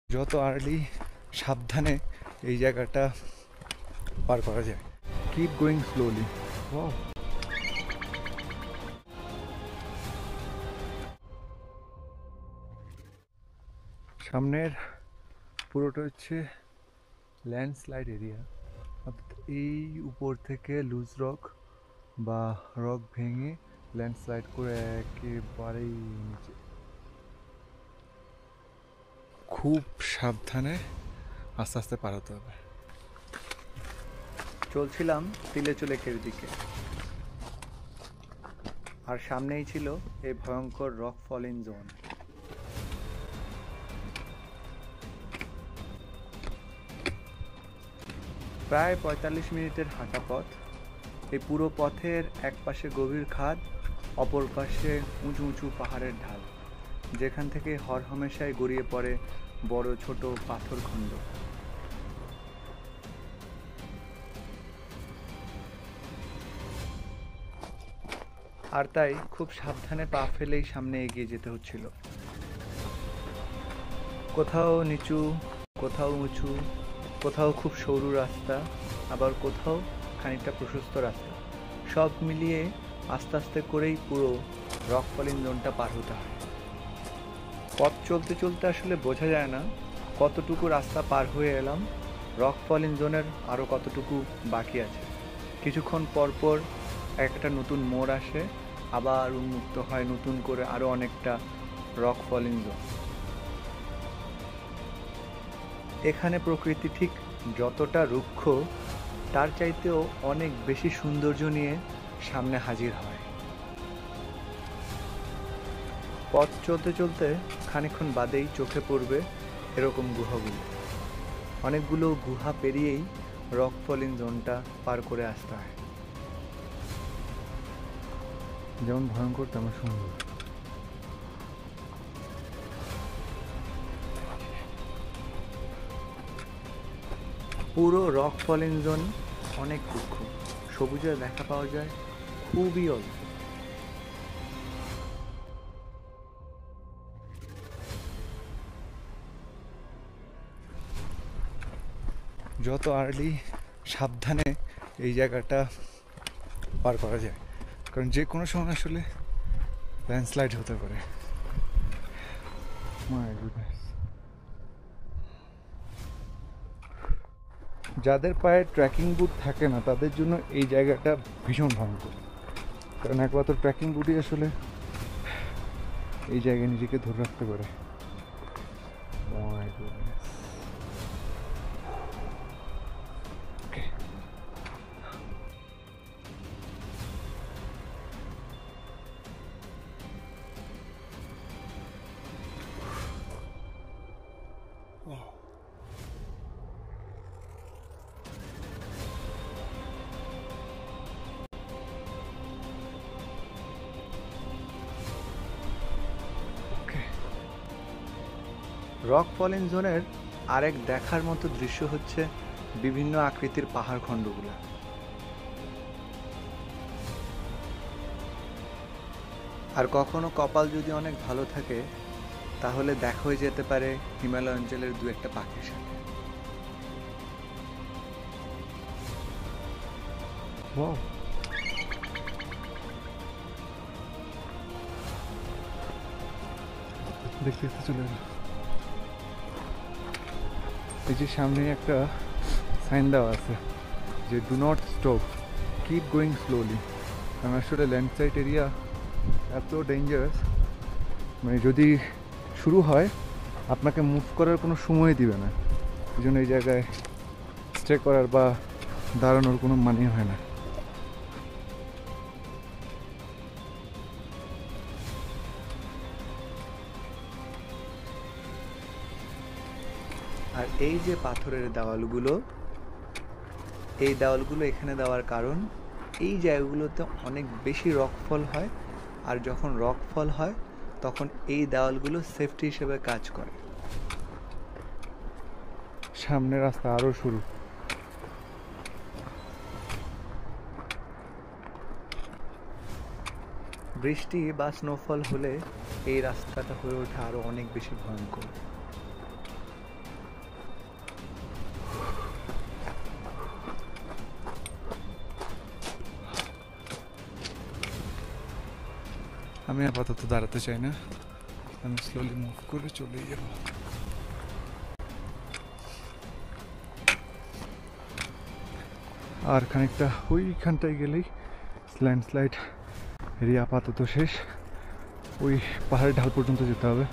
যত আর্লি সাবধানে এই জায়গাটা পার করা যায়। Keep going slowly. সামনের পুরোটা হচ্ছে ল্যান্ডস্লাইড এরিয়া, অর্থাৎ এই উপর থেকে লুজ রক বা রক ভেঙে ল্যান্ডস্লাইড করে একেবারেই নিচে। খুব সাবধানে আস্তে আস্তে পার হতে হবে। চলছিলাম তিলেচু লেকের দিকে, আর সামনেই ছিল এই ভয়ঙ্কর রক ফলিং জোন। প্রায় ৪৫ মিনিটের হাঁটা পথ। এই পুরো পথের এক পাশে গভীর খাদ, অপর পাশে উঁচু উঁচু পাহাড়ের ঢাল, যেখান থেকে হরহামেশাই গড়িয়ে পড়ে বড় ছোট পাথরখণ্ড। আর তাই খুব সাবধানে পা ফেলেই সামনে এগিয়ে যেতে হচ্ছিল। কোথাও নিচু, কোথাও উঁচু, কোথাও খুব সরু রাস্তা, আবার কোথাও খানিকটা প্রশস্ত রাস্তা, সব মিলিয়ে আস্তে আস্তে করেই পুরো রক ফলিং জোনটা পার হতে হয়। পথ চলতে চলতে আসলে বোঝা যায় না কতটুকু রাস্তা পার হয়ে এলাম, রক ফলিং জোনের আরও কতটুকু বাকি আছে। কিছুক্ষণ পরপর একটা নতুন মোড় আসে, আবার উন্মুক্ত হয় নতুন করে আরও অনেকটা রক ফলিং জোন। এখানে প্রকৃতি ঠিক যতটা রুক্ষ, তার চাইতেও অনেক বেশি সৌন্দর্য নিয়ে সামনে হাজির হয়। পথ চলতে চলতে খানিকক্ষণ বাদেই চোখে পড়বে এরকম গুহাগুলো। অনেকগুলো গুহা পেরিয়েই রক ফলিং জোনটা পার করে আসতে হয়। যেমন ভয়ঙ্কর তেমন সুন্দর। পুরো রক ফলিং জোন অনেক রুক্ষ, সবুজের দেখা পাওয়া যায় খুবই অল্প। যত আর্লি সাবধানে এই জায়গাটা পার করা যায়, কারণ যে কোনো সময় আসলে ল্যান্ডস্লাইড হতে পারে। My goodness. যাদের পায়ে ট্রেকিং বুট থাকে না তাদের জন্য এই জায়গাটা ভীষণ ভয়ঙ্কর, কারণ একমাত্র ট্রেকিং বুটই আসলে এই জায়গায় নিজেকে ধরে রাখতে পারে। My goodness. রক ফলিং জোনের আরেক দেখার মতো দৃশ্য হচ্ছে বিভিন্ন আকৃতির পাহাড় খণ্ডগুলো। আর কখনো কপাল যদি অনেক ভালো থাকে তাহলে দেখা হয়ে যেতে পারে হিমালয় অঞ্চলের দু একটা পাখির সাথে। দেখতে দেখতে চলে এলো। এই যে সামনে একটা সাইন দেওয়া আছে যে do not stop, keep going slowly. কারণ আসলে ল্যান্ডস্লাইড এরিয়া এত ডেঞ্জারাস, মানে যদি শুরু হয় আপনাকে মুভ করার কোনো সময় দিবে না। এই জন্য এই জায়গায় স্টে করার বা দাঁড়ানোর কোনো মানে হয় না। আর এই যে পাথরের দেওয়ালগুলো, এই দেওয়ালগুলো এখানে দেওয়ার কারণ এই জায়গাগুলোতে অনেক বেশি রকফল হয়, আর যখন রকফল হয় তখন এই দেওয়ালগুলো সেফটি হিসেবে কাজ করে। সামনে রাস্তা আরও শুরু। বৃষ্টি বা স্নোফল হলে এই রাস্তাটা হয়ে ওঠে আরো অনেক বেশি ভয়ঙ্কর। আমি আপাতত দাঁড়াতে চাই না, আমি স্লোলি মুভ করে চলে যাব। আর খানিকটা ওইখানটায় গেলেই ল্যান্ডস্লাইড এরিয়া আপাতত শেষ, ওই পাহাড়ের ঢাল পর্যন্ত যেতে হবে।